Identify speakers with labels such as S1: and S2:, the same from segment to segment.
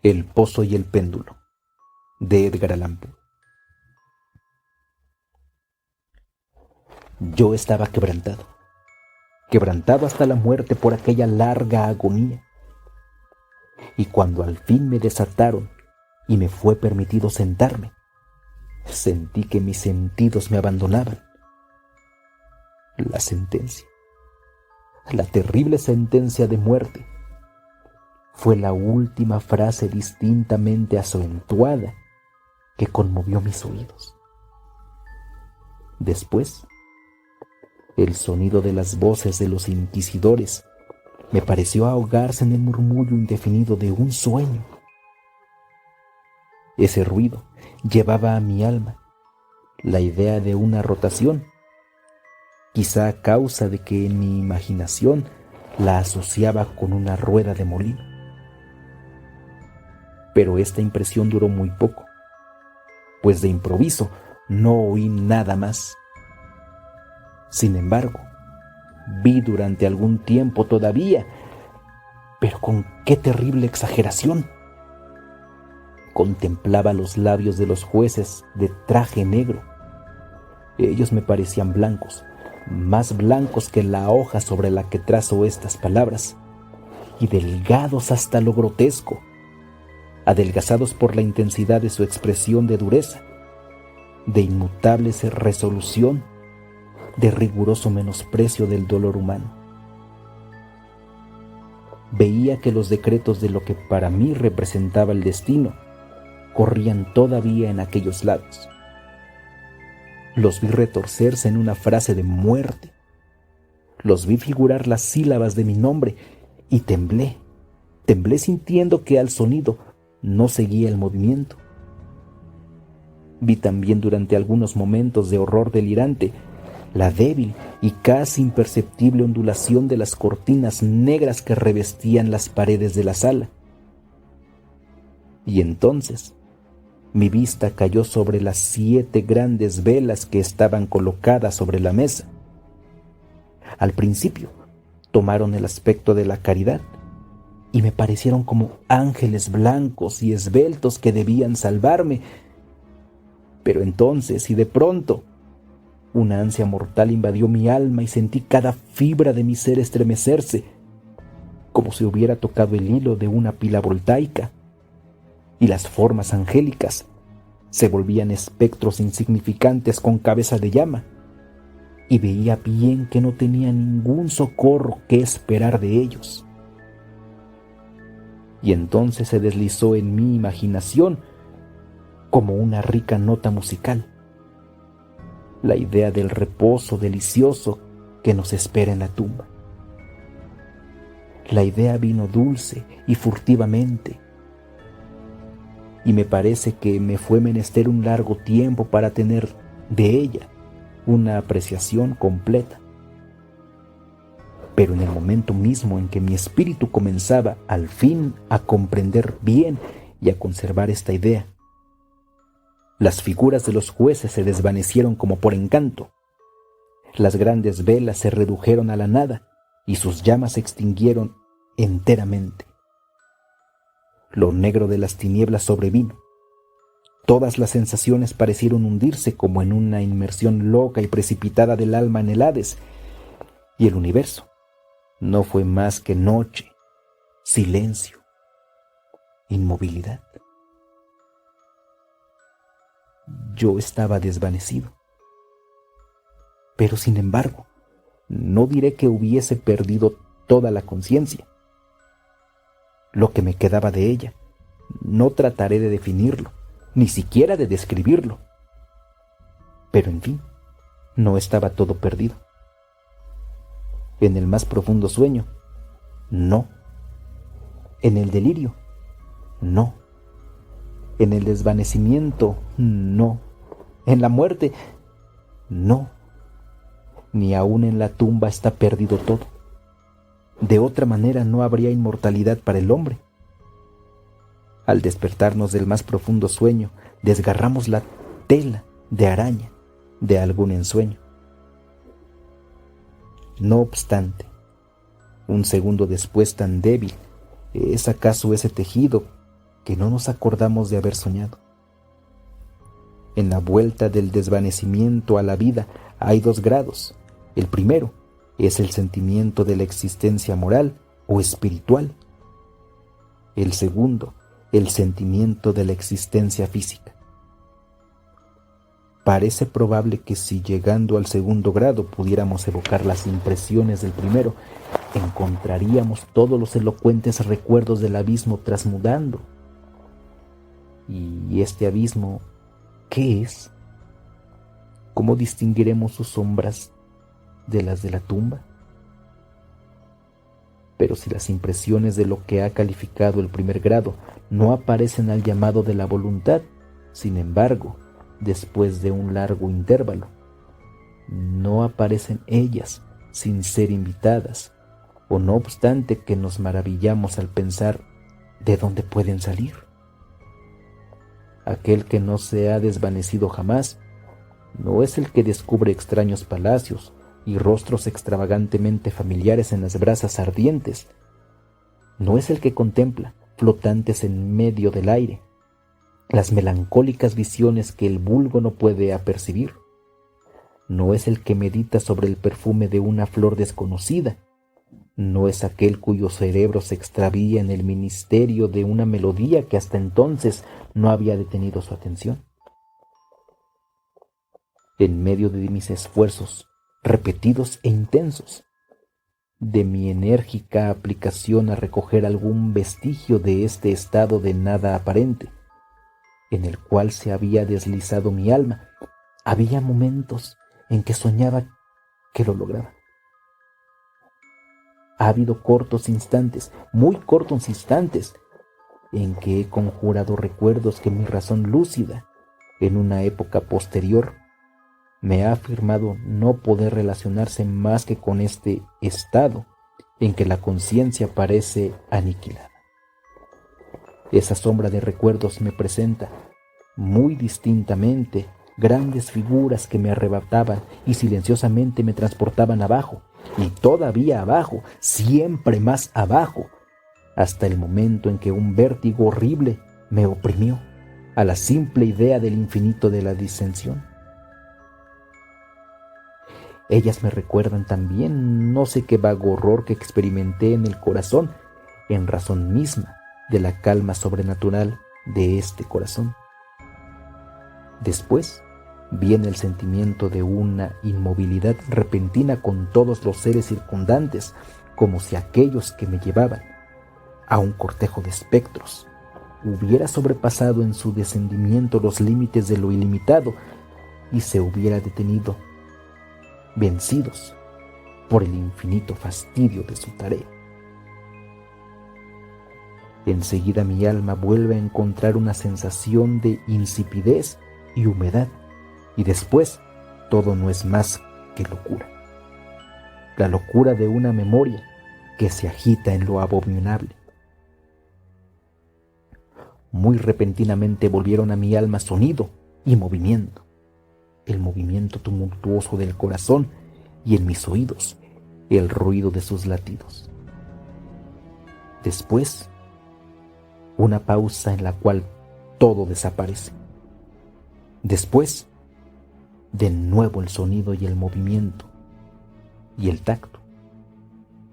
S1: El pozo y el péndulo, de Edgar Allan Poe. Yo estaba quebrantado hasta la muerte por aquella larga agonía. Y cuando al fin me desataron y me fue permitido sentarme, sentí que mis sentidos me abandonaban. La sentencia, la terrible sentencia de muerte, fue la última frase distintamente acentuada que conmovió mis oídos. Después, el sonido de las voces de los inquisidores me pareció ahogarse en el murmullo indefinido de un sueño. Ese ruido llevaba a mi alma la idea de una rotación, quizá a causa de que en mi imaginación la asociaba con una rueda de molino. Pero esta impresión duró muy poco, pues de improviso no oí nada más. Sin embargo, vi durante algún tiempo todavía, pero con qué terrible exageración. Contemplaba los labios de los jueces de traje negro. Ellos me parecían blancos, más blancos que la hoja sobre la que trazo estas palabras, y delgados hasta lo grotesco, adelgazados por la intensidad de su expresión de dureza, de inmutable resolución, de riguroso menosprecio del dolor humano. Veía que los decretos de lo que para mí representaba el destino corrían todavía en aquellos labios. Los vi retorcerse en una frase de muerte. Los vi figurar las sílabas de mi nombre y temblé sintiendo que al sonido no seguía el movimiento. Vi también durante algunos momentos de horror delirante la débil y casi imperceptible ondulación de las cortinas negras que revestían las paredes de la sala. Y entonces mi vista cayó sobre las 7 grandes velas que estaban colocadas sobre la mesa. Al principio tomaron el aspecto de la caridad y me parecieron como ángeles blancos y esbeltos que debían salvarme. Pero entonces y de pronto, una ansia mortal invadió mi alma y sentí cada fibra de mi ser estremecerse, como si hubiera tocado el hilo de una pila voltaica, y las formas angélicas se volvían espectros insignificantes con cabeza de llama, y veía bien que no tenía ningún socorro que esperar de ellos. Y entonces se deslizó en mi imaginación como una rica nota musical la idea del reposo delicioso que nos espera en la tumba. La idea vino dulce y furtivamente, y me parece que me fue menester un largo tiempo para tener de ella una apreciación completa. Pero en el momento mismo en que mi espíritu comenzaba al fin a comprender bien y a conservar esta idea, las figuras de los jueces se desvanecieron como por encanto. Las grandes velas se redujeron a la nada y sus llamas se extinguieron enteramente. Lo negro de las tinieblas sobrevino. Todas las sensaciones parecieron hundirse como en una inmersión loca y precipitada del alma en el Hades, y el universo no fue más que noche, silencio, inmovilidad. Yo estaba desvanecido, pero sin embargo, no diré que hubiese perdido toda la conciencia. Lo que me quedaba de ella, no trataré de definirlo, ni siquiera de describirlo. Pero en fin, no estaba todo perdido. En el más profundo sueño, no. En el delirio, no. En el desvanecimiento, no. En la muerte, no. Ni aún en la tumba está perdido todo. De otra manera no habría inmortalidad para el hombre. Al despertarnos del más profundo sueño, desgarramos la tela de araña de algún ensueño. No obstante, un segundo después tan débil, ¿es acaso ese tejido que no nos acordamos de haber soñado. En la vuelta del desvanecimiento a la vida hay 2 grados. El primero es el sentimiento de la existencia moral o espiritual. El segundo, el sentimiento de la existencia física. Parece probable que si llegando al segundo grado pudiéramos evocar las impresiones del primero, encontraríamos todos los elocuentes recuerdos del abismo trasmudando. ¿Y este abismo qué es? ¿Cómo distinguiremos sus sombras de las de la tumba? Pero si las impresiones de lo que ha calificado el primer grado no aparecen al llamado de la voluntad, sin embargo, después de un largo intervalo, no aparecen ellas sin ser invitadas, o no obstante que nos maravillamos al pensar de dónde pueden salir. Aquel que no se ha desvanecido jamás no es el que descubre extraños palacios y rostros extravagantemente familiares en las brasas ardientes. No es el que contempla, flotantes en medio del aire, las melancólicas visiones que el vulgo no puede apercibir. No es el que medita sobre el perfume de una flor desconocida. No es aquel cuyo cerebro se extravía en el ministerio de una melodía que hasta entonces no había detenido su atención. En medio de mis esfuerzos repetidos e intensos, de mi enérgica aplicación a recoger algún vestigio de este estado de nada aparente, en el cual se había deslizado mi alma, había momentos en que soñaba que lo lograba. Ha habido cortos instantes, muy cortos instantes, en que he conjurado recuerdos que mi razón lúcida, en una época posterior, me ha afirmado no poder relacionarse más que con este estado en que la conciencia parece aniquilada. Esa sombra de recuerdos me presenta muy distintamente grandes figuras que me arrebataban y silenciosamente me transportaban abajo, y todavía abajo, siempre más abajo, hasta el momento en que un vértigo horrible me oprimió a la simple idea del infinito de la disensión. Ellas me recuerdan también no sé qué vago horror que experimenté en el corazón, en razón misma de la calma sobrenatural de este corazón. Después viene el sentimiento de una inmovilidad repentina con todos los seres circundantes, como si aquellos que me llevaban a un cortejo de espectros hubiera sobrepasado en su descendimiento los límites de lo ilimitado y se hubiera detenido, vencidos por el infinito fastidio de su tarea. Enseguida mi alma vuelve a encontrar una sensación de insipidez y humedad, y después todo no es más que locura. La locura de una memoria que se agita en lo abominable. Muy repentinamente volvieron a mi alma sonido y movimiento, el movimiento tumultuoso del corazón, y en mis oídos el ruido de sus latidos. Después, una pausa en la cual todo desaparece. Después, de nuevo el sonido y el movimiento y el tacto,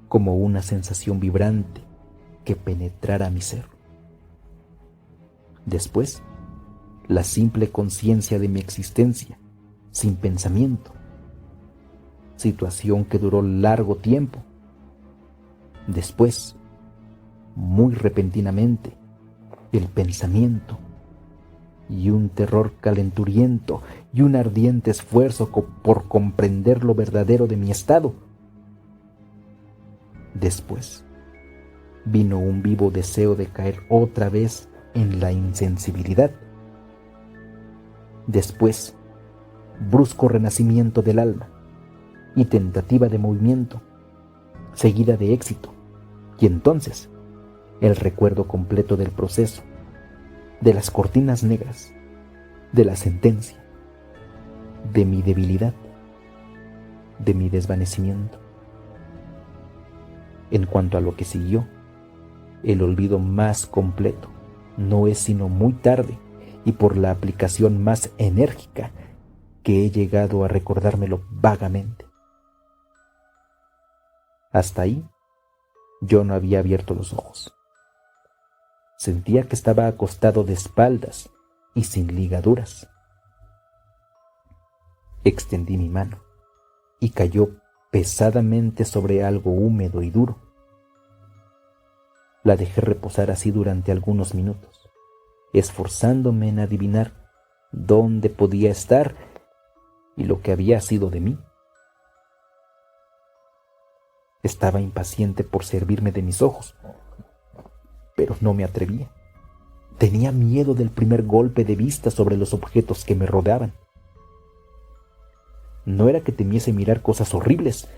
S1: como una sensación vibrante que penetrara mi ser. Después, la simple conciencia de mi existencia, sin pensamiento, situación que duró largo tiempo. Después, muy repentinamente, el pensamiento y un terror calenturiento y un ardiente esfuerzo por comprender lo verdadero de mi estado. Después, vino un vivo deseo de caer otra vez en la insensibilidad. Después, brusco renacimiento del alma y tentativa de movimiento, seguida de éxito, y entonces el recuerdo completo del proceso, de las cortinas negras, de la sentencia, de mi debilidad, de mi desvanecimiento. En cuanto a lo que siguió, el olvido más completo no es sino muy tarde y por la aplicación más enérgica que he llegado a recordármelo vagamente. Hasta ahí, yo no había abierto los ojos. Sentía que estaba acostado de espaldas y sin ligaduras. Extendí mi mano y cayó pesadamente sobre algo húmedo y duro. La dejé reposar así durante algunos minutos, esforzándome en adivinar dónde podía estar y lo que había sido de mí. Estaba impaciente por servirme de mis ojos, pero no me atrevía. Tenía miedo del primer golpe de vista sobre los objetos que me rodeaban. No era que temiese mirar cosas horribles,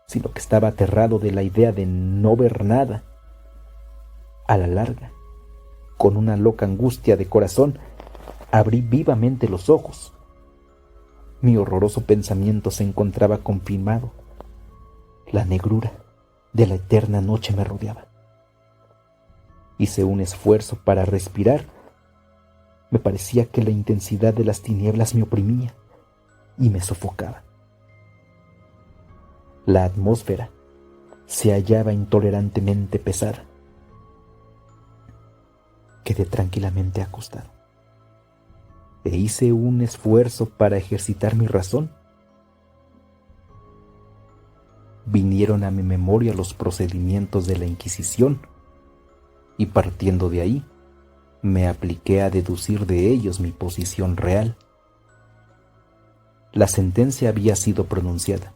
S1: sino que estaba aterrado de la idea de no ver nada. A la larga, con una loca angustia de corazón, abrí vivamente los ojos. Mi horroroso pensamiento se encontraba confirmado. La negrura de la eterna noche me rodeaba. Hice un esfuerzo para respirar. Me parecía que la intensidad de las tinieblas me oprimía y me sofocaba. La atmósfera se hallaba intolerantemente pesada. Quedé tranquilamente acostado e hice un esfuerzo para ejercitar mi razón. Vinieron a mi memoria los procedimientos de la Inquisición y partiendo de ahí, me apliqué a deducir de ellos mi posición real. La sentencia había sido pronunciada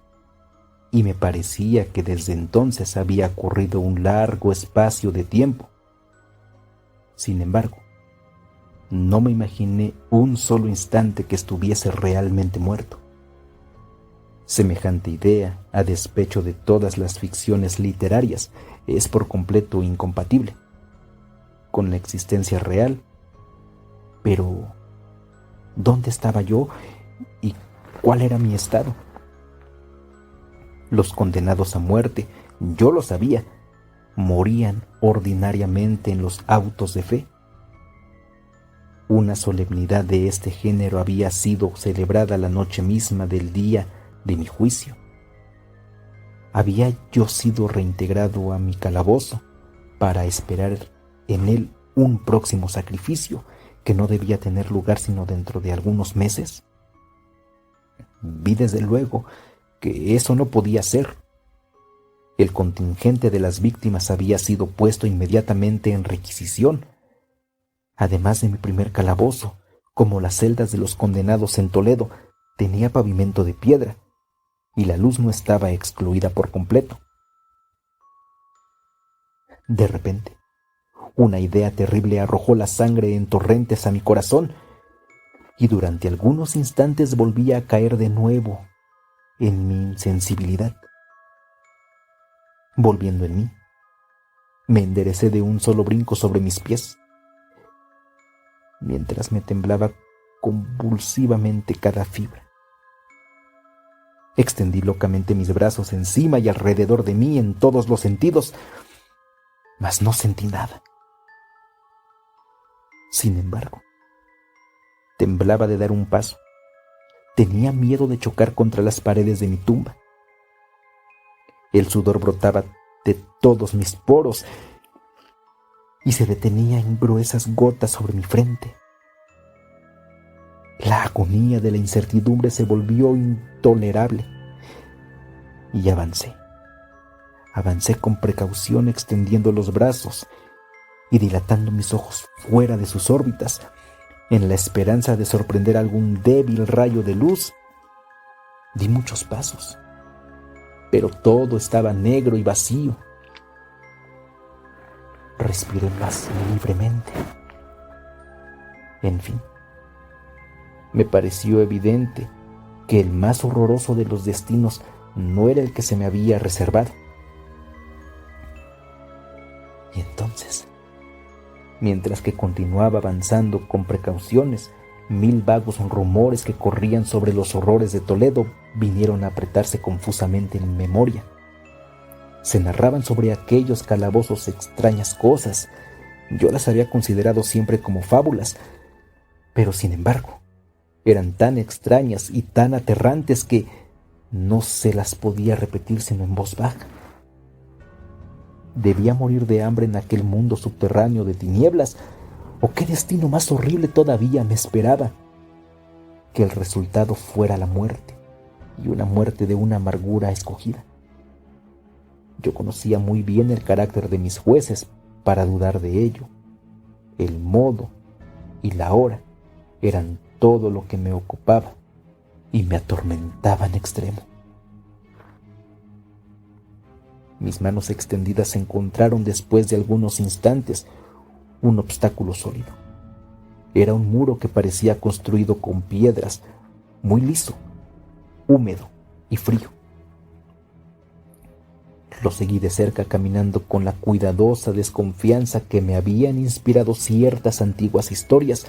S1: y me parecía que desde entonces había corrido un largo espacio de tiempo. Sin embargo, no me imaginé un solo instante que estuviese realmente muerto. Semejante idea, a despecho de todas las ficciones literarias, es por completo incompatible con la existencia real. Pero, ¿dónde estaba yo y cuál era mi estado? Los condenados a muerte, yo lo sabía, morían ordinariamente en los autos de fe. Una solemnidad de este género había sido celebrada la noche misma del día de mi juicio. Había yo sido reintegrado a mi calabozo para esperar en él un próximo sacrificio que no debía tener lugar sino dentro de algunos meses. Vi desde luego que eso no podía ser. El contingente de las víctimas había sido puesto inmediatamente en requisición. Además de mi primer calabozo, como las celdas de los condenados en Toledo, tenía pavimento de piedra y la luz no estaba excluida por completo. De repente, una idea terrible arrojó la sangre en torrentes a mi corazón y durante algunos instantes volví a caer de nuevo en mi insensibilidad. Volviendo en mí, me enderecé de un solo brinco sobre mis pies, mientras me temblaba convulsivamente cada fibra. Extendí locamente mis brazos encima y alrededor de mí en todos los sentidos, mas no sentí nada. Sin embargo, temblaba de dar un paso. Tenía miedo de chocar contra las paredes de mi tumba. El sudor brotaba de todos mis poros y se detenía en gruesas gotas sobre mi frente. La agonía de la incertidumbre se volvió intolerable y avancé. Avancé con precaución extendiendo los brazos y dilatando mis ojos fuera de sus órbitas en la esperanza de sorprender algún débil rayo de luz. Di muchos pasos, pero todo estaba negro y vacío. Respiré más libremente. En fin, me pareció evidente que el más horroroso de los destinos no era el que se me había reservado. Y entonces, mientras que continuaba avanzando con precauciones, 1000 vagos rumores que corrían sobre los horrores de Toledo vinieron a apretarse confusamente en mi memoria. Se narraban sobre aquellos calabozos extrañas cosas Yo las había considerado siempre como fábulas, pero sin embargo, eran tan extrañas y tan aterrantes que no se las podía repetir sino en voz baja. ¿Debía morir de hambre en aquel mundo subterráneo de tinieblas? ¿O qué destino más horrible todavía me esperaba? Que el resultado fuera la muerte, y una muerte de una amargura escogida. Yo conocía muy bien el carácter de mis jueces para dudar de ello. El modo y la hora eran todo lo que me ocupaba y me atormentaba en extremo. Mis manos extendidas encontraron después de algunos instantes un obstáculo sólido. Era un muro que parecía construido con piedras, muy liso, húmedo y frío. Lo seguí de cerca caminando con la cuidadosa desconfianza que me habían inspirado ciertas antiguas historias.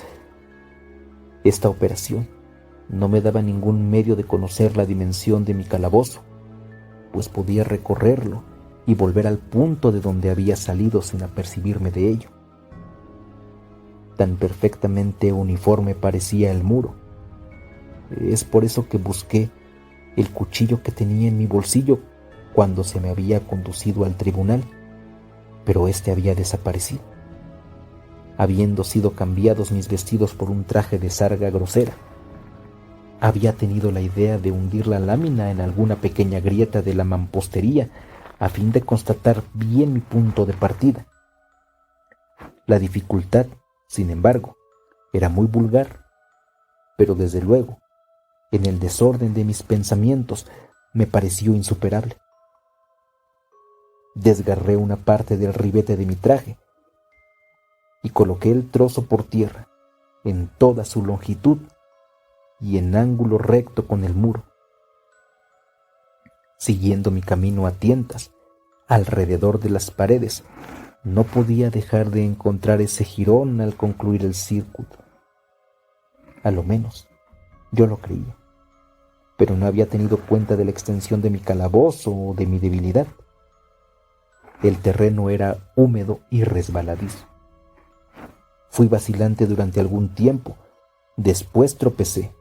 S1: Esta operación no me daba ningún medio de conocer la dimensión de mi calabozo, pues podía recorrerlo y volver al punto de donde había salido sin apercibirme de ello. Tan perfectamente uniforme parecía el muro. Es por eso que busqué el cuchillo que tenía en mi bolsillo cuando se me había conducido al tribunal, pero este había desaparecido, habiendo sido cambiados mis vestidos por un traje de sarga grosera. Había tenido la idea de hundir la lámina en alguna pequeña grieta de la mampostería a fin de constatar bien mi punto de partida. La dificultad, sin embargo, era muy vulgar, pero desde luego, en el desorden de mis pensamientos, me pareció insuperable. Desgarré una parte del ribete de mi traje y coloqué el trozo por tierra en toda su longitud y en ángulo recto con el muro. Siguiendo mi camino a tientas, alrededor de las paredes, no podía dejar de encontrar ese jirón al concluir el círculo. A lo menos, yo lo creía, pero no había tenido cuenta de la extensión de mi calabozo o de mi debilidad. El terreno era húmedo y resbaladizo. Fui vacilante durante algún tiempo, después tropecé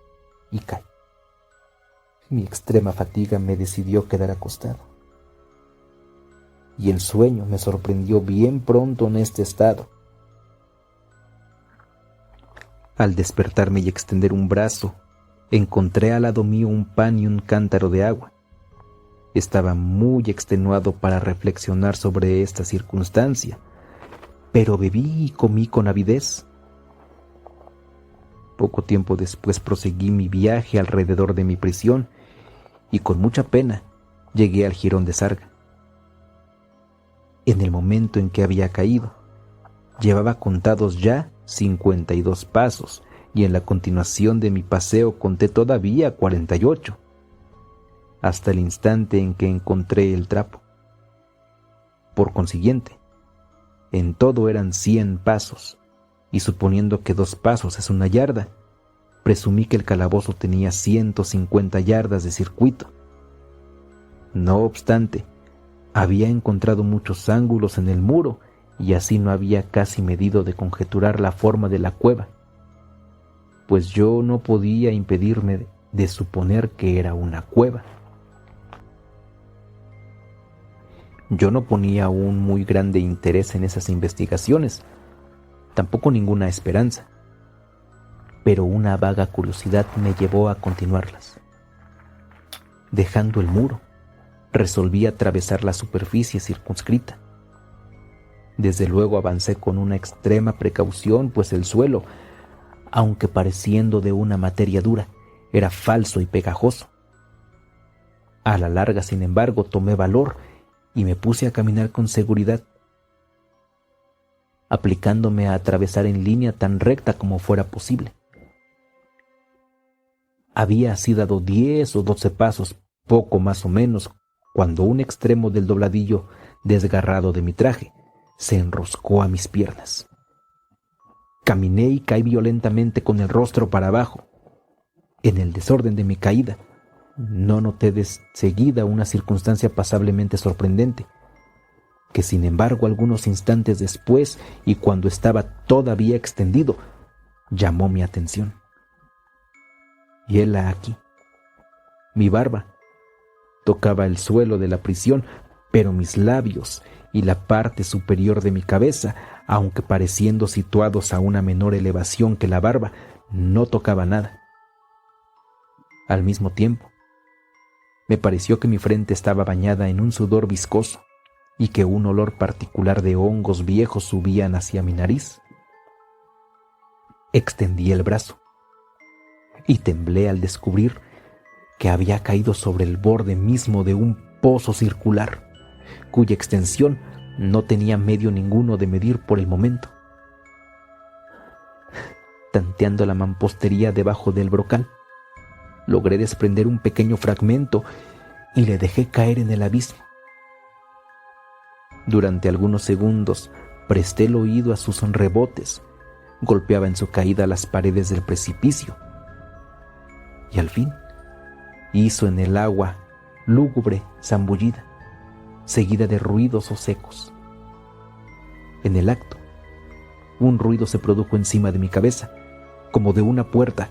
S1: y caí. Mi extrema fatiga me decidió quedar acostado. Y el sueño me sorprendió bien pronto en este estado. Al despertarme y extender un brazo, encontré al lado mío un pan y un cántaro de agua. Estaba muy extenuado para reflexionar sobre esta circunstancia, pero bebí y comí con avidez. Poco tiempo después proseguí mi viaje alrededor de mi prisión y con mucha pena llegué al jirón de sarga. En el momento en que había caído, llevaba contados ya 52 pasos y en la continuación de mi paseo conté todavía 48, hasta el instante en que encontré el trapo. Por consiguiente, en todo eran 100 pasos, y suponiendo que 2 pasos es una yarda, presumí que el calabozo tenía 150 yardas de circuito. No obstante, había encontrado muchos ángulos en el muro y así no había casi medido de conjeturar la forma de la cueva, pues yo no podía impedirme de suponer que era una cueva. Yo no ponía un muy grande interés en esas investigaciones, tampoco ninguna esperanza, pero una vaga curiosidad me llevó a continuarlas. Dejando el muro, resolví atravesar la superficie circunscrita. Desde luego avancé con una extrema precaución, pues el suelo, aunque pareciendo de una materia dura, era falso y pegajoso. A la larga, sin embargo, tomé valor y me puse a caminar con seguridad, aplicándome a atravesar en línea tan recta como fuera posible. Había así dado 10 o 12 pasos, poco más o menos, cuando un extremo del dobladillo desgarrado de mi traje se enroscó a mis piernas. Caminé y caí violentamente con el rostro para abajo. En el desorden de mi caída, no noté de seguida una circunstancia pasablemente sorprendente. que sin embargo algunos instantes después y cuando estaba todavía extendido, llamó mi atención. Y hela aquí. Mi barba tocaba el suelo de la prisión, pero mis labios y la parte superior de mi cabeza, aunque pareciendo situados a una menor elevación que la barba, no tocaba nada. Al mismo tiempo, me pareció que mi frente estaba bañada en un sudor viscoso y que un olor particular de hongos viejos subían hacia mi nariz. Extendí el brazo y temblé al descubrir que había caído sobre el borde mismo de un pozo circular, cuya extensión no tenía medio ninguno de medir por el momento. Tanteando la mampostería debajo del brocal, logré desprender un pequeño fragmento y le dejé caer en el abismo. Durante algunos segundos presté el oído a sus rebotes, golpeaba en su caída las paredes del precipicio y al fin hizo en el agua lúgubre zambullida, seguida de ruidos o secos. En el acto, un ruido se produjo encima de mi cabeza, como de una puerta,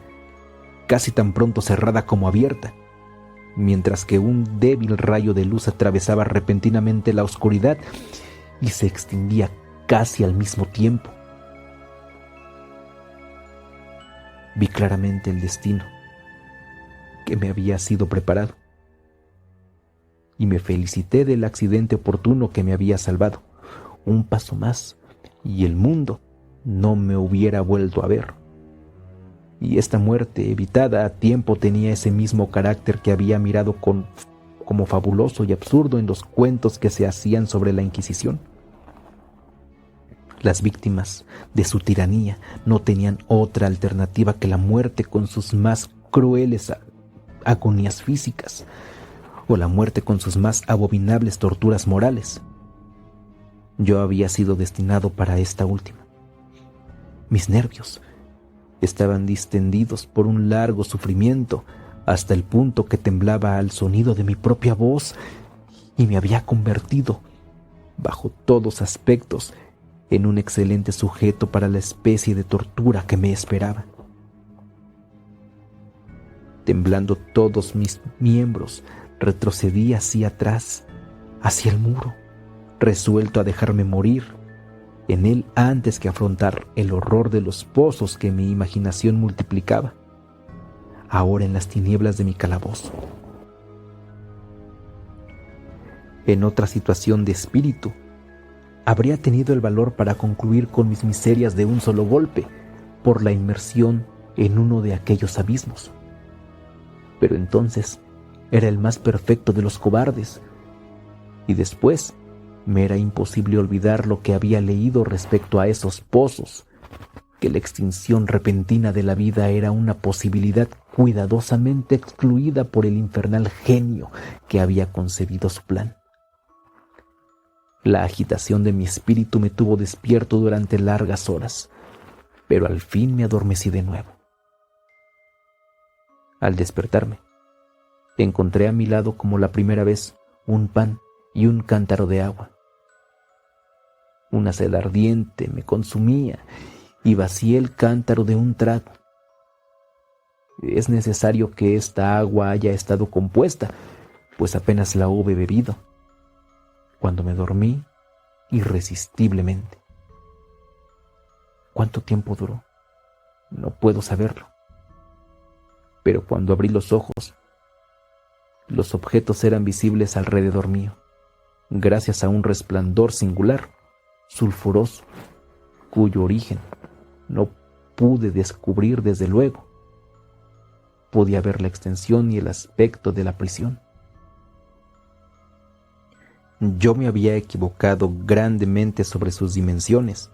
S1: casi tan pronto cerrada como abierta, mientras que un débil rayo de luz atravesaba repentinamente la oscuridad y se extinguía casi al mismo tiempo. Vi claramente el destino que me había sido preparado y me felicité del accidente oportuno que me había salvado. Un paso más y el mundo no me hubiera vuelto a ver. Y esta muerte evitada a tiempo tenía ese mismo carácter que había mirado como fabuloso y absurdo en los cuentos que se hacían sobre la Inquisición. Las víctimas de su tiranía no tenían otra alternativa que la muerte con sus más crueles agonías físicas, o la muerte con sus más abominables torturas morales. Yo había sido destinado para esta última. Mis nervios estaban distendidos por un largo sufrimiento, hasta el punto que temblaba al sonido de mi propia voz, y me había convertido, bajo todos aspectos, en un excelente sujeto para la especie de tortura que me esperaba. Temblando todos mis miembros, retrocedí hacia atrás, hacia el muro, resuelto a dejarme morir en él antes que afrontar el horror de los pozos que mi imaginación multiplicaba, ahora en las tinieblas de mi calabozo. En otra situación de espíritu, habría tenido el valor para concluir con mis miserias de un solo golpe, por la inmersión en uno de aquellos abismos. Pero entonces era el más perfecto de los cobardes, y después me era imposible olvidar lo que había leído respecto a esos pozos, que la extinción repentina de la vida era una posibilidad cuidadosamente excluida por el infernal genio que había concebido su plan. La agitación de mi espíritu me tuvo despierto durante largas horas, pero al fin me adormecí de nuevo. Al despertarme, encontré a mi lado como la primera vez un pan y un cántaro de agua. Una sed ardiente me consumía y vacié el cántaro de un trago. Es necesario que esta agua haya estado compuesta, pues apenas la hube bebido, cuando me dormí irresistiblemente. ¿Cuánto tiempo duró? No puedo saberlo. Pero cuando abrí los ojos, los objetos eran visibles alrededor mío, gracias a un resplandor singular, sulfuroso, cuyo origen no pude descubrir desde luego. Podía ver la extensión y el aspecto de la prisión. Yo me había equivocado grandemente sobre sus dimensiones.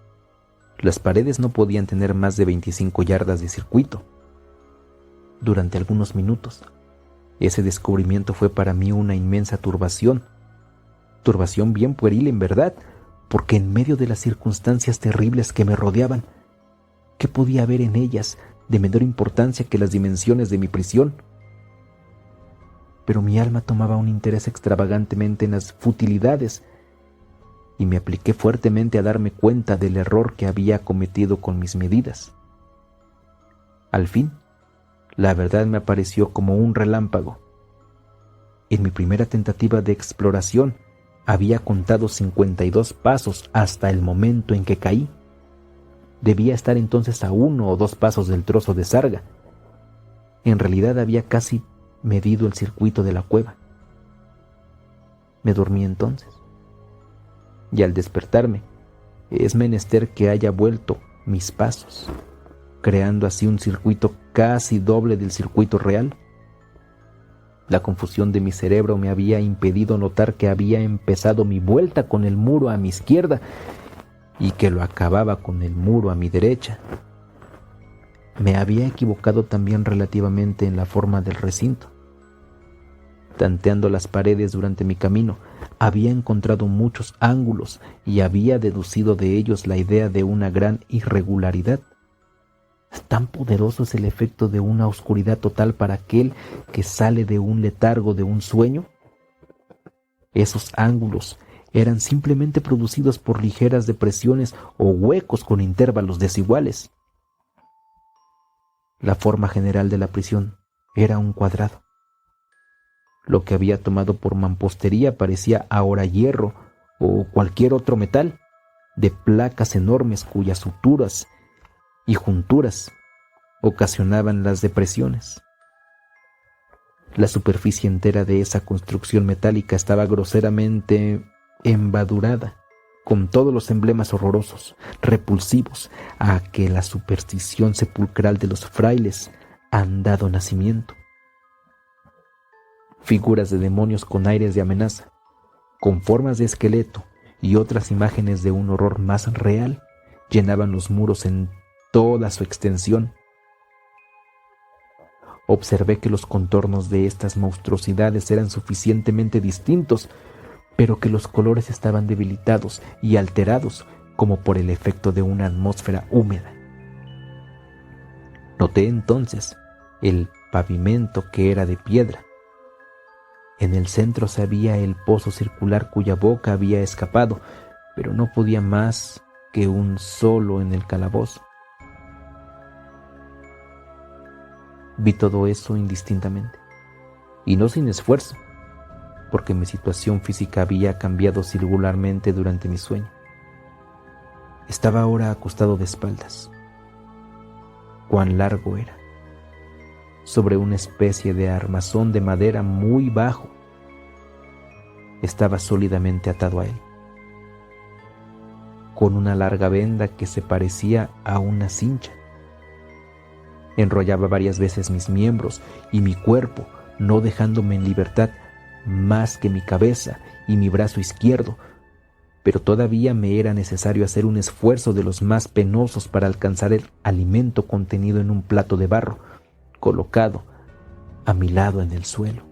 S1: Las paredes no podían tener más de 25 yardas de circuito. Durante algunos minutos, ese descubrimiento fue para mí una inmensa turbación bien pueril en verdad, porque en medio de las circunstancias terribles que me rodeaban, ¿qué podía haber en ellas de menor importancia que las dimensiones de mi prisión? Pero mi alma tomaba un interés extravagantemente en las futilidades y me apliqué fuertemente a darme cuenta del error que había cometido con mis medidas. Al fin, la verdad me apareció como un relámpago. En mi primera tentativa de exploración, había contado 52 pasos hasta el momento en que caí. Debía estar entonces a 1 o 2 pasos del trozo de sarga. En realidad había casi medido el circuito de la cueva. Me dormí entonces, y al despertarme, es menester que haya vuelto mis pasos, creando así un circuito casi doble del circuito real. La confusión de mi cerebro me había impedido notar que había empezado mi vuelta con el muro a mi izquierda y que lo acababa con el muro a mi derecha. Me había equivocado también relativamente en la forma del recinto. Tanteando las paredes durante mi camino, había encontrado muchos ángulos y había deducido de ellos la idea de una gran irregularidad. Tan poderoso es el efecto de una oscuridad total para aquel que sale de un letargo, de un sueño. Esos ángulos eran simplemente producidos por ligeras depresiones o huecos con intervalos desiguales. La forma general de la prisión era un cuadrado. Lo que había tomado por mampostería parecía ahora hierro o cualquier otro metal, de placas enormes cuyas suturas y junturas ocasionaban las depresiones. La superficie entera de esa construcción metálica estaba groseramente embadurada con todos los emblemas horrorosos, repulsivos, a que la superstición sepulcral de los frailes han dado nacimiento. Figuras de demonios con aires de amenaza, con formas de esqueleto y otras imágenes de un horror más real, llenaban los muros en toda su extensión. Observé que los contornos de estas monstruosidades eran suficientemente distintos, pero que los colores estaban debilitados y alterados como por el efecto de una atmósfera húmeda. Noté entonces el pavimento, que era de piedra. En el centro se veía el pozo circular cuya boca había escapado, pero no podía más que un solo en el calabozo. Vi todo eso indistintamente, y no sin esfuerzo, porque mi situación física había cambiado singularmente durante mi sueño. Estaba ahora acostado de espaldas. Cuán largo era, sobre una especie de armazón de madera muy bajo. Estaba sólidamente atado a él, con una larga venda que se parecía a una cincha. Enrollaba varias veces mis miembros y mi cuerpo, no dejándome en libertad más que mi cabeza y mi brazo izquierdo, pero todavía me era necesario hacer un esfuerzo de los más penosos para alcanzar el alimento contenido en un plato de barro, colocado a mi lado en el suelo.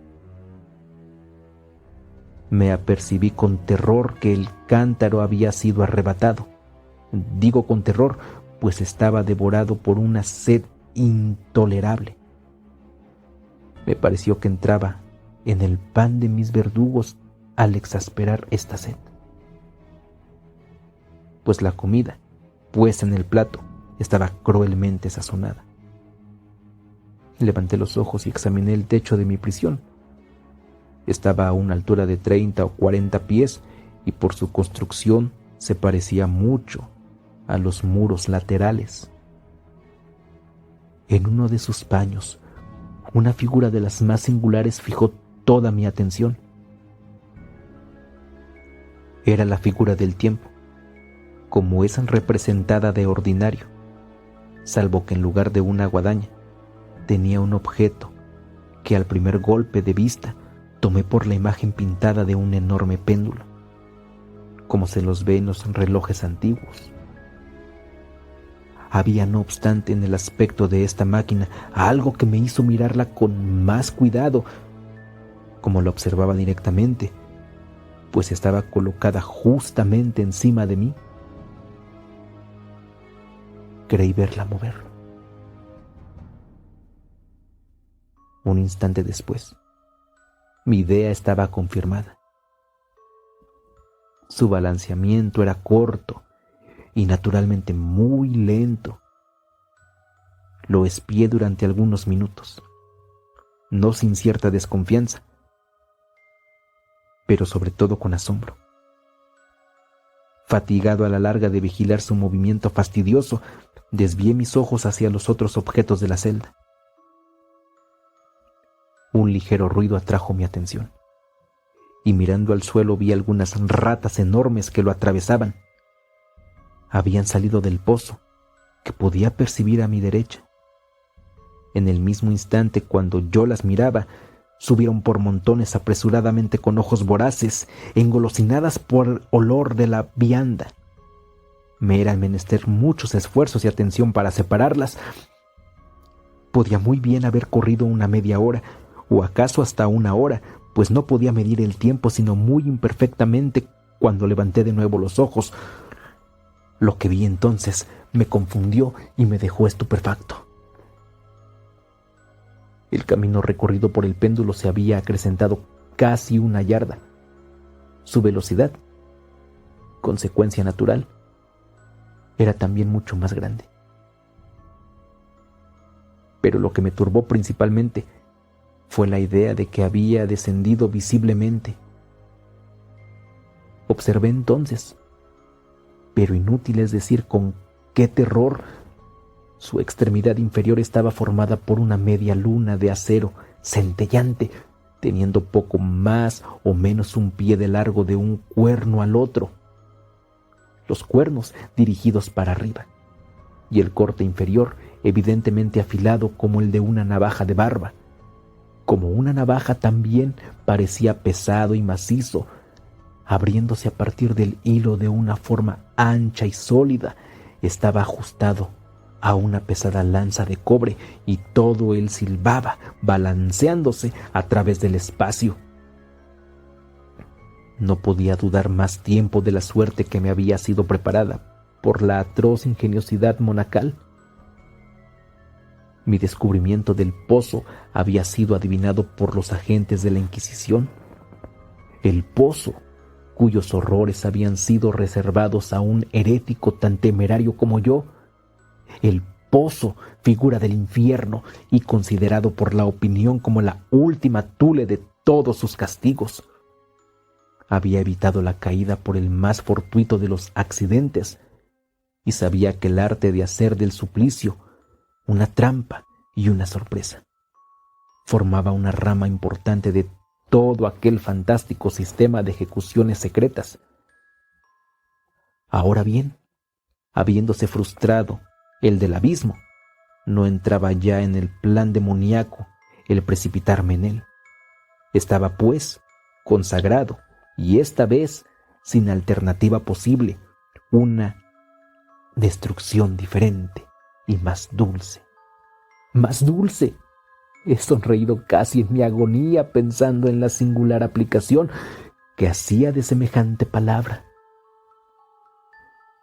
S1: Me apercibí con terror que el cántaro había sido arrebatado. Digo con terror, pues estaba devorado por una sed intolerable. Me pareció que entraba en el pan de mis verdugos al exasperar esta sed, pues la comida puesta en el plato estaba cruelmente sazonada. Levanté los ojos y examiné el techo de mi prisión. Estaba a una altura de 30 o 40 pies y por su construcción se parecía mucho a los muros laterales. En uno de sus paños, una figura de las más singulares fijó toda mi atención. Era la figura del tiempo, como es representada de ordinario, salvo que en lugar de una guadaña, tenía un objeto que al primer golpe de vista tomé por la imagen pintada de un enorme péndulo, como se los ve en los relojes antiguos. Había, no obstante, en el aspecto de esta máquina algo que me hizo mirarla con más cuidado, como la observaba directamente, pues estaba colocada justamente encima de mí. Creí verla mover. Un instante después, mi idea estaba confirmada. Su balanceamiento era corto y naturalmente muy lento. Lo espié durante algunos minutos, no sin cierta desconfianza, pero sobre todo con asombro. Fatigado a la larga de vigilar su movimiento fastidioso, desvié mis ojos hacia los otros objetos de la celda. Un ligero ruido atrajo mi atención, y mirando al suelo vi algunas ratas enormes que lo atravesaban. Habían salido del pozo, que podía percibir a mi derecha. En el mismo instante, cuando yo las miraba, subieron por montones apresuradamente con ojos voraces, engolosinadas por el olor de la vianda. Me era menester muchos esfuerzos y atención para separarlas. Podía muy bien haber corrido una media hora, o acaso hasta una hora, pues no podía medir el tiempo sino muy imperfectamente cuando levanté de nuevo los ojos. Lo que vi entonces me confundió y me dejó estupefacto. El camino recorrido por el péndulo se había acrecentado casi 1 yarda. Su velocidad, consecuencia natural, era también mucho más grande. Pero lo que me turbó principalmente fue la idea de que había descendido visiblemente. Observé entonces, pero inútil es decir con qué terror, su extremidad inferior estaba formada por una media luna de acero centellante, teniendo poco más o menos un pie de largo de un cuerno al otro, los cuernos dirigidos para arriba, y el corte inferior evidentemente afilado como el de una navaja de barba. Como una navaja también parecía pesado y macizo, abriéndose a partir del hilo de una forma ancha y sólida. Estaba ajustado a una pesada lanza de cobre y todo él silbaba, balanceándose a través del espacio. No podía dudar más tiempo de la suerte que me había sido preparada por la atroz ingeniosidad monacal. Mi descubrimiento del pozo había sido adivinado por los agentes de la Inquisición. El pozo, cuyos horrores habían sido reservados a un herético tan temerario como yo. El pozo, figura del infierno y considerado por la opinión como la última tule de todos sus castigos. Había evitado la caída por el más fortuito de los accidentes y sabía que el arte de hacer del suplicio una trampa y una sorpresa formaba una rama importante de todo aquel fantástico sistema de ejecuciones secretas. Ahora bien, habiéndose frustrado el del abismo, no entraba ya en el plan demoníaco el precipitarme en él. Estaba, pues, consagrado, y esta vez sin alternativa posible, una destrucción diferente y más dulce. ¡Más dulce! He sonreído casi en mi agonía pensando en la singular aplicación que hacía de semejante palabra.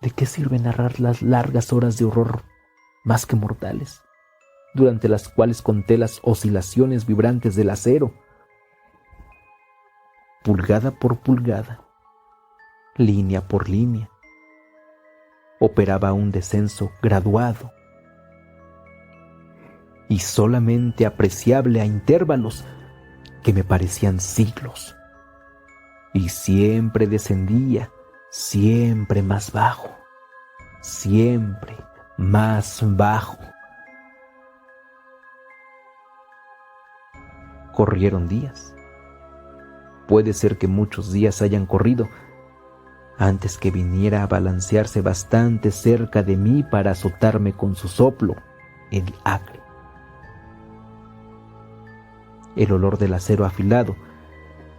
S1: ¿De qué sirve narrar las largas horas de horror más que mortales, durante las cuales conté las oscilaciones vibrantes del acero? Pulgada por pulgada, línea por línea, operaba un descenso graduado y solamente apreciable a intervalos que me parecían siglos, y siempre descendía, siempre más bajo, siempre más bajo. Corrieron días. Puede ser que muchos días hayan corrido antes que viniera a balancearse bastante cerca de mí para azotarme con su soplo, el acre. El olor del acero afilado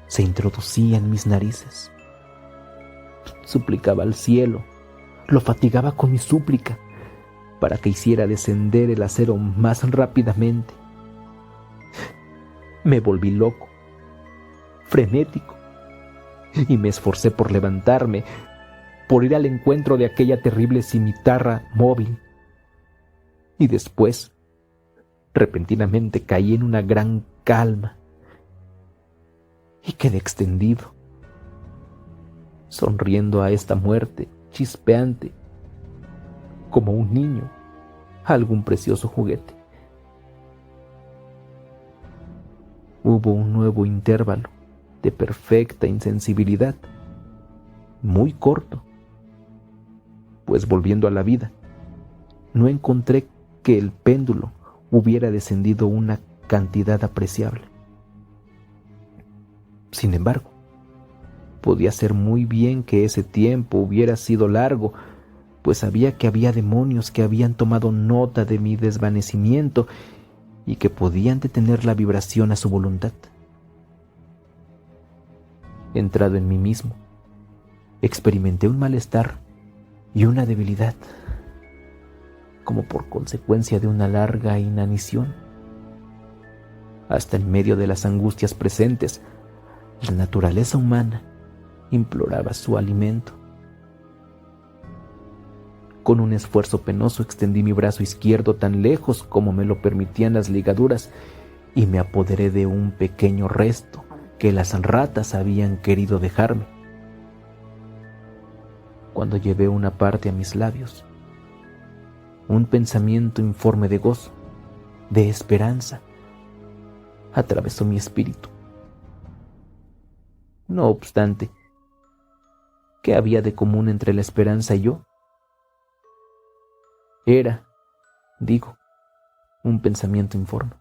S1: se introducía en mis narices. Suplicaba al cielo, lo fatigaba con mi súplica para que hiciera descender el acero más rápidamente. Me volví loco, frenético, y me esforcé por levantarme, por ir al encuentro de aquella terrible cimitarra móvil. Y después, repentinamente caí en una gran calma y quedé extendido, sonriendo a esta muerte chispeante, como un niño a algún precioso juguete. Hubo un nuevo intervalo de perfecta insensibilidad, muy corto, pues volviendo a la vida, no encontré que el péndulo hubiera descendido una cantidad apreciable. Sin embargo, podía ser muy bien que ese tiempo hubiera sido largo, pues sabía que había demonios que habían tomado nota de mi desvanecimiento y que podían detener la vibración a su voluntad. Entrado en mí mismo, experimenté un malestar y una debilidad, como por consecuencia de una larga inanición. Hasta en medio de las angustias presentes, la naturaleza humana imploraba su alimento. Con un esfuerzo penoso extendí mi brazo izquierdo tan lejos como me lo permitían las ligaduras y me apoderé de un pequeño resto que las ratas habían querido dejarme. Cuando llevé una parte a mis labios, un pensamiento informe de gozo, de esperanza, atravesó mi espíritu. No obstante, ¿qué había de común entre la esperanza y yo? Era, digo, un pensamiento informe.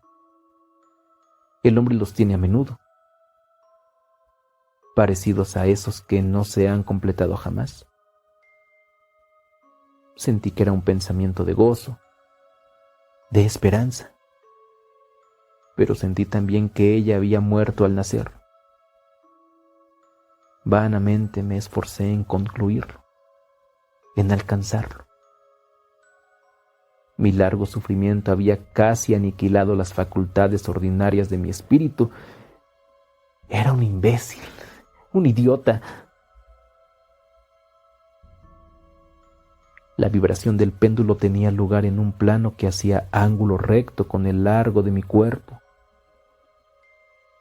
S1: El hombre los tiene a menudo, parecidos a esos que no se han completado jamás. Sentí que era un pensamiento de gozo, de esperanza, pero sentí también que ella había muerto al nacer. Vanamente me esforcé en concluirlo, en alcanzarlo. Mi largo sufrimiento había casi aniquilado las facultades ordinarias de mi espíritu. Era un imbécil, un idiota. La vibración del péndulo tenía lugar en un plano que hacía ángulo recto con el largo de mi cuerpo.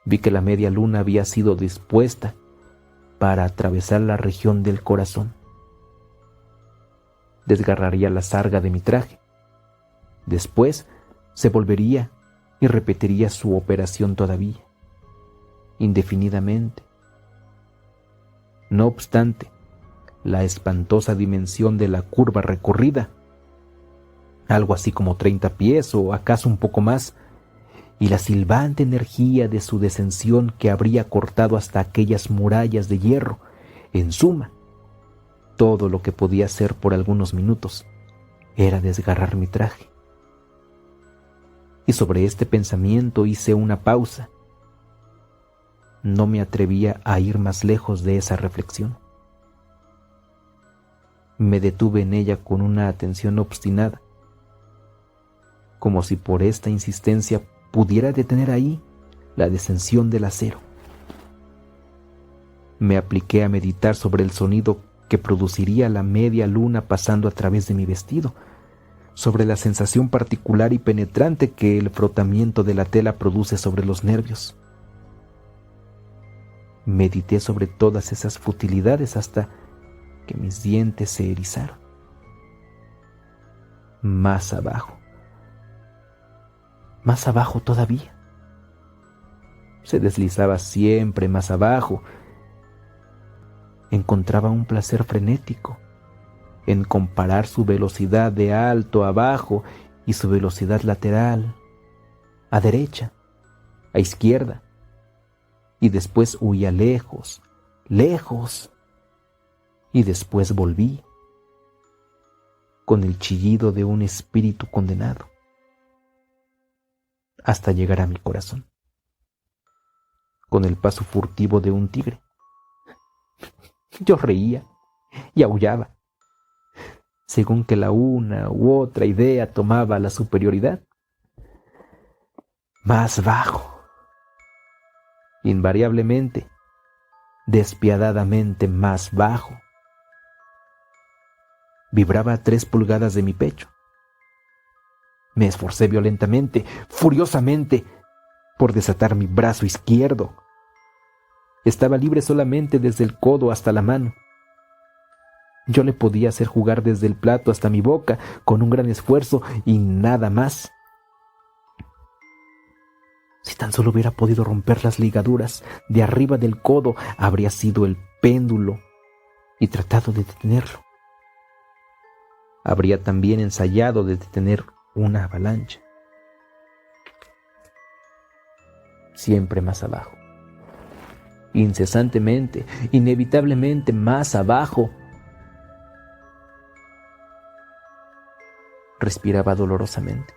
S1: Vi que la media luna había sido dispuesta para atravesar la región del corazón. Desgarraría la sarga de mi traje. Después se volvería y repetiría su operación todavía, indefinidamente. No obstante, la espantosa dimensión de la curva recorrida, algo así como 30 pies o acaso un poco más, y la silbante energía de su descensión que habría cortado hasta aquellas murallas de hierro, en suma, todo lo que podía hacer por algunos minutos era desgarrar mi traje. Y sobre este pensamiento hice una pausa. No me atrevía a ir más lejos de esa reflexión. Me detuve en ella con una atención obstinada, como si por esta insistencia pudiera detener ahí la descensión del acero. Me apliqué a meditar sobre el sonido que produciría la media luna pasando a través de mi vestido, sobre la sensación particular y penetrante que el frotamiento de la tela produce sobre los nervios. Medité sobre todas esas futilidades hasta que mis dientes se erizaron. Más abajo todavía. Se deslizaba siempre más abajo. Encontraba un placer frenético en comparar su velocidad de alto a bajo y su velocidad lateral, a derecha, a izquierda, y después huía lejos, lejos, y después volví, con el chillido de un espíritu condenado, hasta llegar a mi corazón, con el paso furtivo de un tigre. Yo reía y aullaba, según que la una u otra idea tomaba la superioridad. Más bajo, invariablemente, despiadadamente más bajo. Vibraba a 3 pulgadas de mi pecho. Me esforcé violentamente, furiosamente, por desatar mi brazo izquierdo. Estaba libre solamente desde el codo hasta la mano, Yo le podía hacer jugar desde el plato hasta mi boca con un gran esfuerzo y nada más. Si tan solo hubiera podido romper las ligaduras de arriba del codo, habría sido el péndulo y tratado de detenerlo. Habría también ensayado de detener una avalancha. Siempre más abajo. Incesantemente, inevitablemente más abajo. Respiraba dolorosamente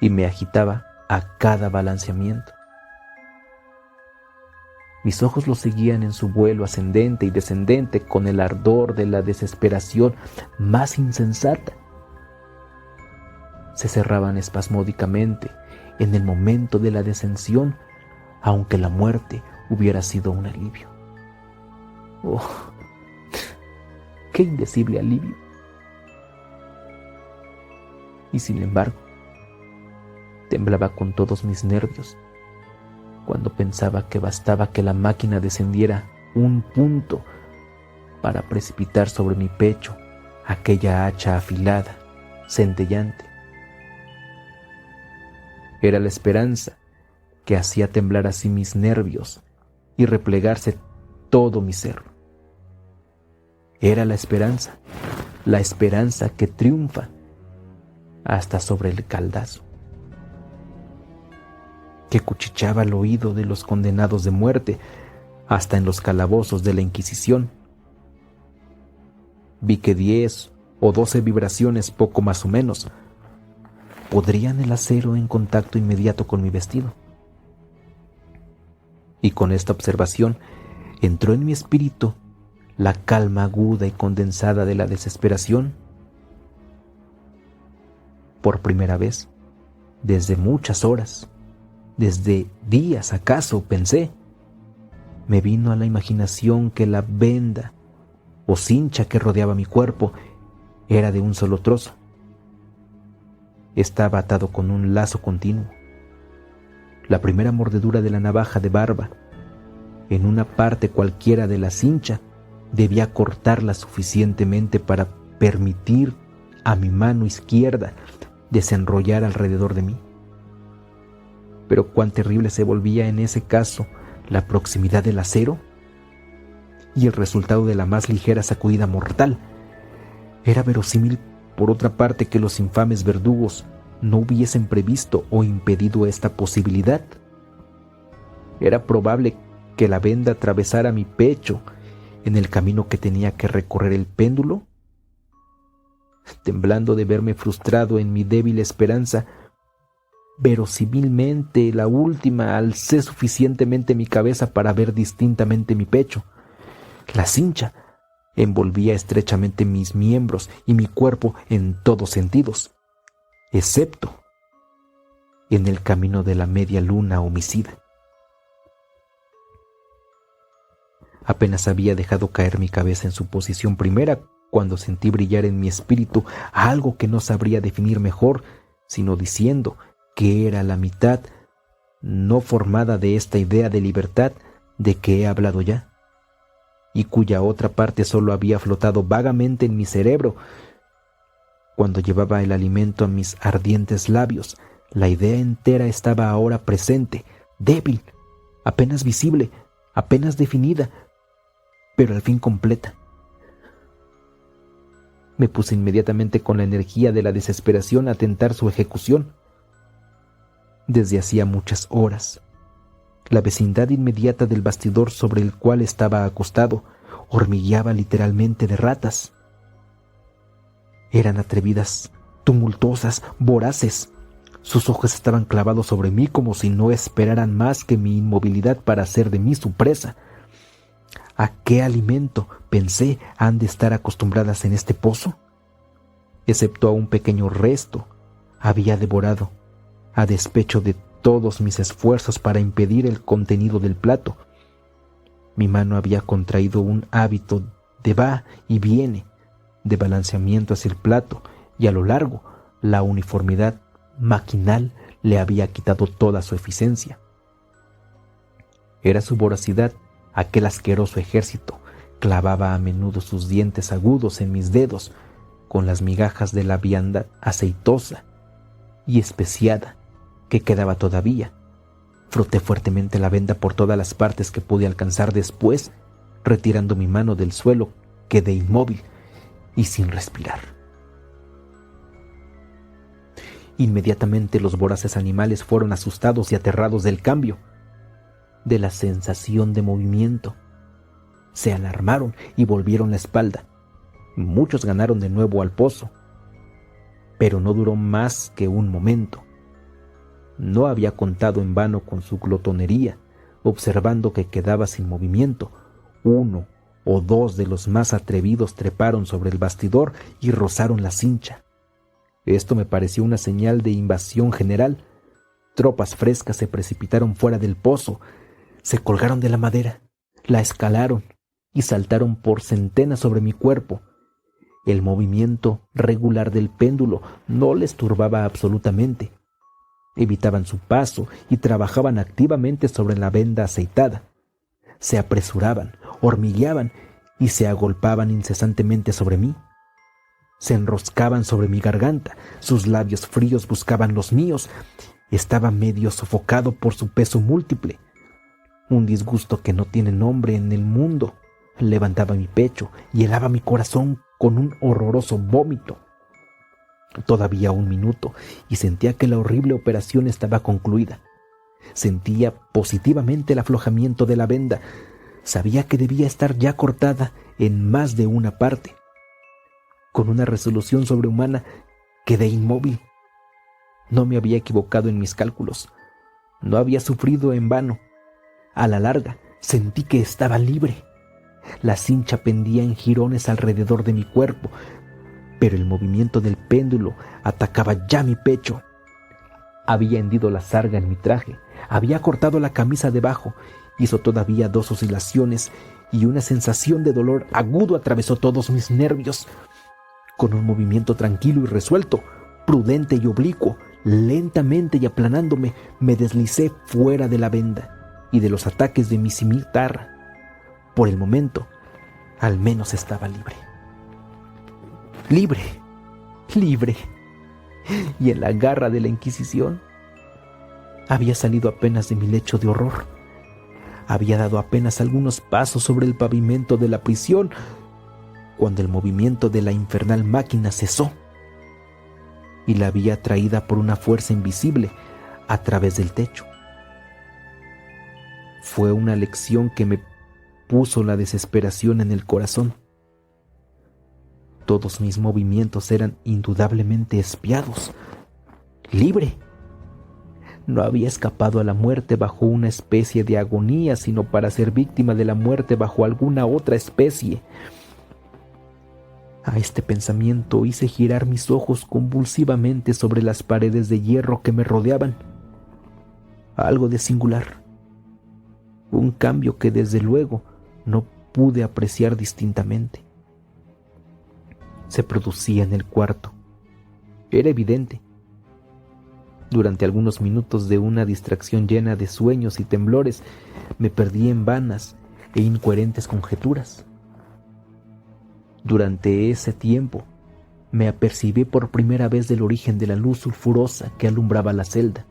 S1: y me agitaba a cada balanceamiento. Mis ojos lo seguían en su vuelo ascendente y descendente con el ardor de la desesperación más insensata. Se cerraban espasmódicamente en el momento de la descensión, aunque la muerte hubiera sido un alivio. ¡Oh! ¡Qué indecible alivio! Y sin embargo, temblaba con todos mis nervios cuando pensaba que bastaba que la máquina descendiera un punto para precipitar sobre mi pecho aquella hacha afilada, centellante. Era la esperanza que hacía temblar así mis nervios y replegarse todo mi ser. Era la esperanza que triunfa hasta sobre el caldazo, que cuchicheaba al oído de los condenados de muerte hasta en los calabozos de la Inquisición. Vi que 10 o 12 vibraciones, poco más o menos, podrían el acero en contacto inmediato con mi vestido. Y con esta observación entró en mi espíritu la calma aguda y condensada de la desesperación. Por primera vez, desde muchas horas, desde días acaso, pensé, me vino a la imaginación que la venda o cincha que rodeaba mi cuerpo era de un solo trozo. Estaba atado con un lazo continuo. La primera mordedura de la navaja de barba, en una parte cualquiera de la cincha, debía cortarla suficientemente para permitir a mi mano izquierda desenrollar alrededor de mí. Pero cuán terrible se volvía en ese caso la proximidad del acero y el resultado de la más ligera sacudida mortal. Era verosímil, por otra parte, que los infames verdugos no hubiesen previsto o impedido esta posibilidad. Era probable que la venda atravesara mi pecho en el camino que tenía que recorrer el péndulo. Temblando de verme frustrado en mi débil esperanza, verosímilmente la última, alcé suficientemente mi cabeza para ver distintamente mi pecho. La cincha envolvía estrechamente mis miembros y mi cuerpo en todos sentidos, excepto en el camino de la media luna homicida. Apenas había dejado caer mi cabeza en su posición primera cuando sentí brillar en mi espíritu algo que no sabría definir mejor, sino diciendo que era la mitad no formada de esta idea de libertad de que he hablado ya, y cuya otra parte solo había flotado vagamente en mi cerebro. Cuando llevaba el alimento a mis ardientes labios, la idea entera estaba ahora presente, débil, apenas visible, apenas definida, pero al fin completa. Me puse inmediatamente con la energía de la desesperación a tentar su ejecución. Desde hacía muchas horas, la vecindad inmediata del bastidor sobre el cual estaba acostado hormigueaba literalmente de ratas. Eran atrevidas, tumultuosas, voraces. Sus ojos estaban clavados sobre mí como si no esperaran más que mi inmovilidad para hacer de mí su presa. ¿A qué alimento, pensé, han de estar acostumbradas en este pozo? Excepto a un pequeño resto, había devorado, a despecho de todos mis esfuerzos para impedir el contenido del plato. Mi mano había contraído un hábito de va y viene, de balanceamiento hacia el plato, y a lo largo la uniformidad maquinal le había quitado toda su eficiencia. Era su voracidad, aquel asqueroso ejército Clavaba a menudo sus dientes agudos en mis dedos con las migajas de la vianda aceitosa y especiada que quedaba todavía. Froté fuertemente la venda por todas las partes que pude alcanzar. Después, retirando mi mano del suelo, quedé inmóvil y sin respirar. Inmediatamente los voraces animales fueron asustados y aterrados del cambio, de la sensación de movimiento. Se alarmaron y volvieron la espalda. Muchos ganaron de nuevo al pozo, pero no duró más que un momento. No había contado en vano con su glotonería, observando que quedaba sin movimiento. Uno o dos de los más atrevidos treparon sobre el bastidor y rozaron la cincha. Esto me pareció una señal de invasión general. Tropas frescas se precipitaron fuera del pozo, se colgaron de la madera, la escalaron y saltaron por centenas sobre mi cuerpo. El movimiento regular del péndulo no les turbaba absolutamente. Evitaban su paso y trabajaban activamente sobre la venda aceitada. Se apresuraban, hormigueaban y se agolpaban incesantemente sobre mí. Se enroscaban sobre mi garganta, sus labios fríos buscaban los míos. Estaba medio sofocado por su peso múltiple. Un disgusto que no tiene nombre en el mundo levantaba mi pecho y helaba mi corazón con un horroroso vómito. Todavía un minuto y sentía que la horrible operación estaba concluida. Sentía positivamente el aflojamiento de la venda. Sabía que debía estar ya cortada en más de una parte. Con una resolución sobrehumana quedé inmóvil. No me había equivocado en mis cálculos. No había sufrido en vano. A la larga sentí que estaba libre. La cincha pendía en jirones alrededor de mi cuerpo, pero el movimiento del péndulo atacaba ya mi pecho. Había hendido la sarga en mi traje, había cortado la camisa debajo, hizo todavía 2 oscilaciones y una sensación de dolor agudo atravesó todos mis nervios. Con un movimiento tranquilo y resuelto, prudente y oblicuo, lentamente y aplanándome, me deslicé fuera de la venda y de los ataques de mi cimitarra. Por el momento, al menos estaba libre. Libre, libre. Y en la garra de la Inquisición, había salido apenas de mi lecho de horror. Había dado apenas algunos pasos sobre el pavimento de la prisión cuando el movimiento de la infernal máquina cesó y la había traída por una fuerza invisible a través del techo. Fue una lección que me puso la desesperación en el corazón. Todos mis movimientos eran indudablemente espiados. Libre. No había escapado a la muerte bajo una especie de agonía, sino para ser víctima de la muerte bajo alguna otra especie. A este pensamiento hice girar mis ojos convulsivamente sobre las paredes de hierro que me rodeaban. Algo de singular. Un cambio que desde luego no pude apreciar distintamente. Se producía en el cuarto. Era evidente. Durante algunos minutos de una distracción llena de sueños y temblores, me perdí en vanas e incoherentes conjeturas. Durante ese tiempo, me apercibí por primera vez del origen de la luz sulfurosa que alumbraba la celda.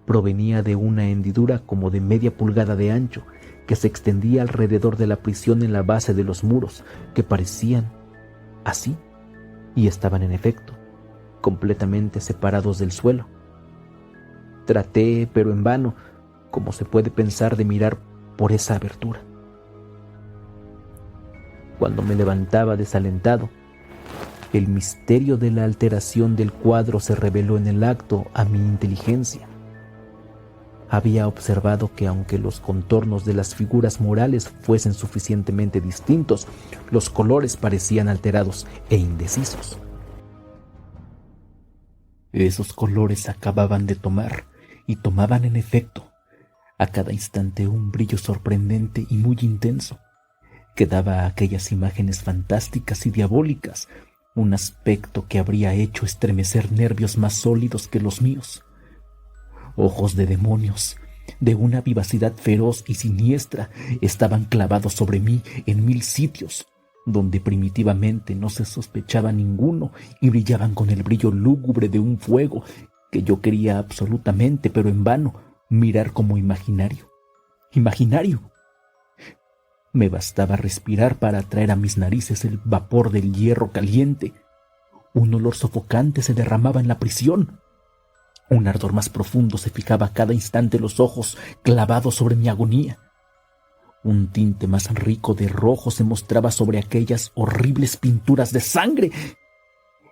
S1: Provenía de una hendidura como de media pulgada de ancho que se extendía alrededor de la prisión en la base de los muros, que parecían así y estaban en efecto completamente separados del suelo. Traté, pero en vano, como se puede pensar, de mirar por esa abertura. Cuando me levantaba desalentado, el misterio de la alteración del cuadro se reveló en el acto a mi inteligencia. Había observado que aunque los contornos de las figuras murales fuesen suficientemente distintos, los colores parecían alterados e indecisos. Esos colores acababan de tomar, y tomaban en efecto, a cada instante un brillo sorprendente y muy intenso, que daba a aquellas imágenes fantásticas y diabólicas un aspecto que habría hecho estremecer nervios más sólidos que los míos. Ojos de demonios, de una vivacidad feroz y siniestra, estaban clavados sobre mí en 1000 sitios, donde primitivamente no se sospechaba ninguno y brillaban con el brillo lúgubre de un fuego que yo quería absolutamente, pero en vano, mirar como imaginario. ¡Imaginario! Me bastaba respirar para atraer a mis narices el vapor del hierro caliente. Un olor sofocante se derramaba en la prisión. Un ardor más profundo se fijaba a cada instante en los ojos clavados sobre mi agonía. Un tinte más rico de rojo se mostraba sobre aquellas horribles pinturas de sangre.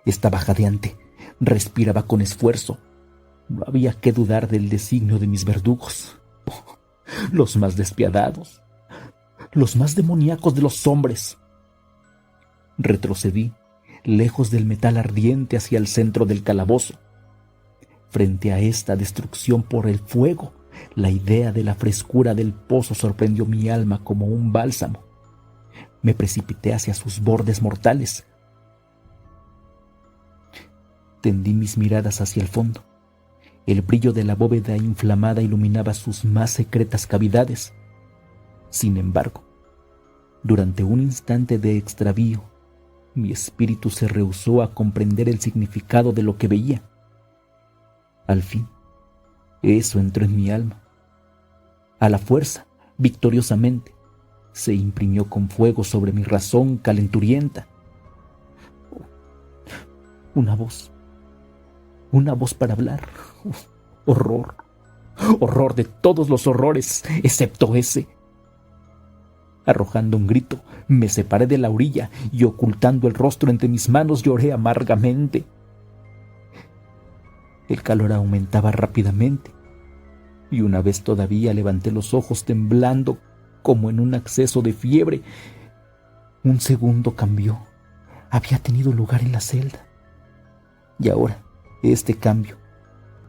S1: Estaba jadeante, respiraba con esfuerzo. No había que dudar del designio de mis verdugos. Los más despiadados, los más demoníacos de los hombres. Retrocedí, lejos del metal ardiente, hacia el centro del calabozo. Frente a esta destrucción por el fuego, la idea de la frescura del pozo sorprendió mi alma como un bálsamo. Me precipité hacia sus bordes mortales. Tendí mis miradas hacia el fondo. El brillo de la bóveda inflamada iluminaba sus más secretas cavidades. Sin embargo, durante un instante de extravío, mi espíritu se rehusó a comprender el significado de lo que veía. Al fin, eso entró en mi alma. A la fuerza, victoriosamente, se imprimió con fuego sobre mi razón calenturienta. Una voz para hablar. Horror, horror de todos los horrores, excepto ese. Arrojando un grito, me separé de la orilla y, ocultando el rostro entre mis manos, lloré amargamente. El calor aumentaba rápidamente, y una vez todavía levanté los ojos temblando como en un acceso de fiebre. Un segundo cambio había tenido lugar en la celda, y ahora este cambio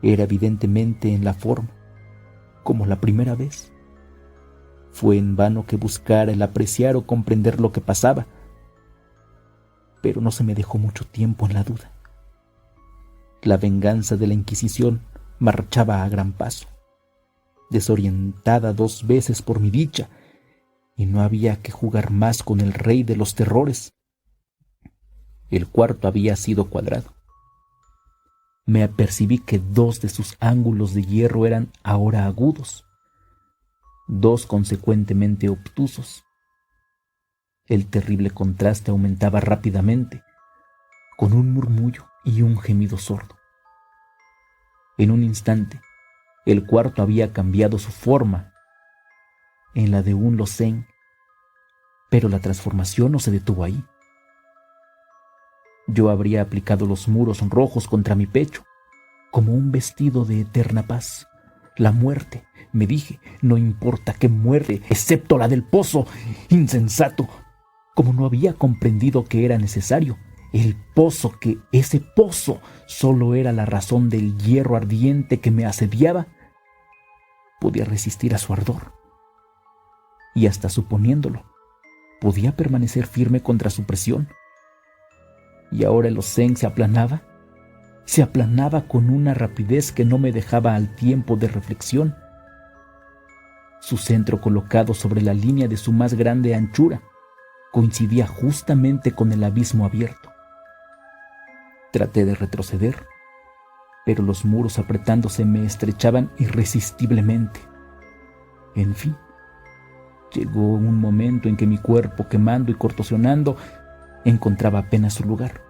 S1: era evidentemente en la forma, como la primera vez. Fue en vano que buscara el apreciar o comprender lo que pasaba, pero no se me dejó mucho tiempo en la duda. La venganza de la Inquisición marchaba a gran paso, desorientada 2 veces por mi dicha, y no había que jugar más con el rey de los terrores. El cuarto había sido cuadrado. Me apercibí que 2 de sus ángulos de hierro eran ahora agudos, 2 consecuentemente obtusos. El terrible contraste aumentaba rápidamente, con un murmullo y un gemido sordo. En un instante, el cuarto había cambiado su forma en la de un lozén, pero la transformación no se detuvo ahí. Yo habría aplicado los muros rojos contra mi pecho, como un vestido de eterna paz. La muerte, me dije, no importa qué muerte, excepto la del pozo. Insensato, como no había comprendido que era necesario. El pozo, que ese pozo solo era la razón del hierro ardiente que me asediaba. Podía resistir a su ardor, y hasta suponiéndolo, podía permanecer firme contra su presión. Y ahora el lozén se aplanaba con una rapidez que no me dejaba al tiempo de reflexión. Su centro, colocado sobre la línea de su más grande anchura, coincidía justamente con el abismo abierto. Traté de retroceder, pero los muros apretándose me estrechaban irresistiblemente. En fin, llegó un momento en que mi cuerpo, quemando y contorsionando, encontraba apenas su lugar.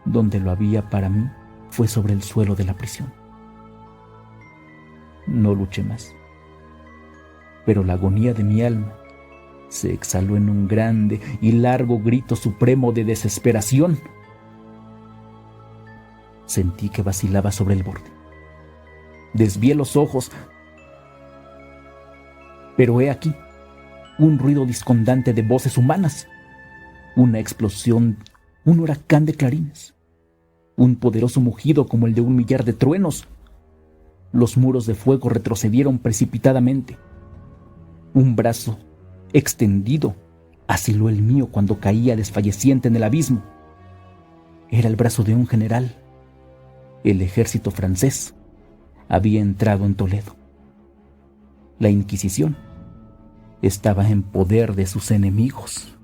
S1: Donde lo había para mí fue sobre el suelo de la prisión. No luché más, pero la agonía de mi alma se exhaló en un grande y largo grito supremo de desesperación. Sentí que vacilaba sobre el borde. Desvié los ojos, pero he aquí un ruido discordante de voces humanas, una explosión, un huracán de clarines, un poderoso mugido como el de 1.000.000 de truenos. Los muros de fuego retrocedieron precipitadamente. Un brazo extendido asiló el mío cuando caía desfalleciente en el abismo. Era el brazo de un general. El ejército francés había entrado en Toledo. La Inquisición estaba en poder de sus enemigos.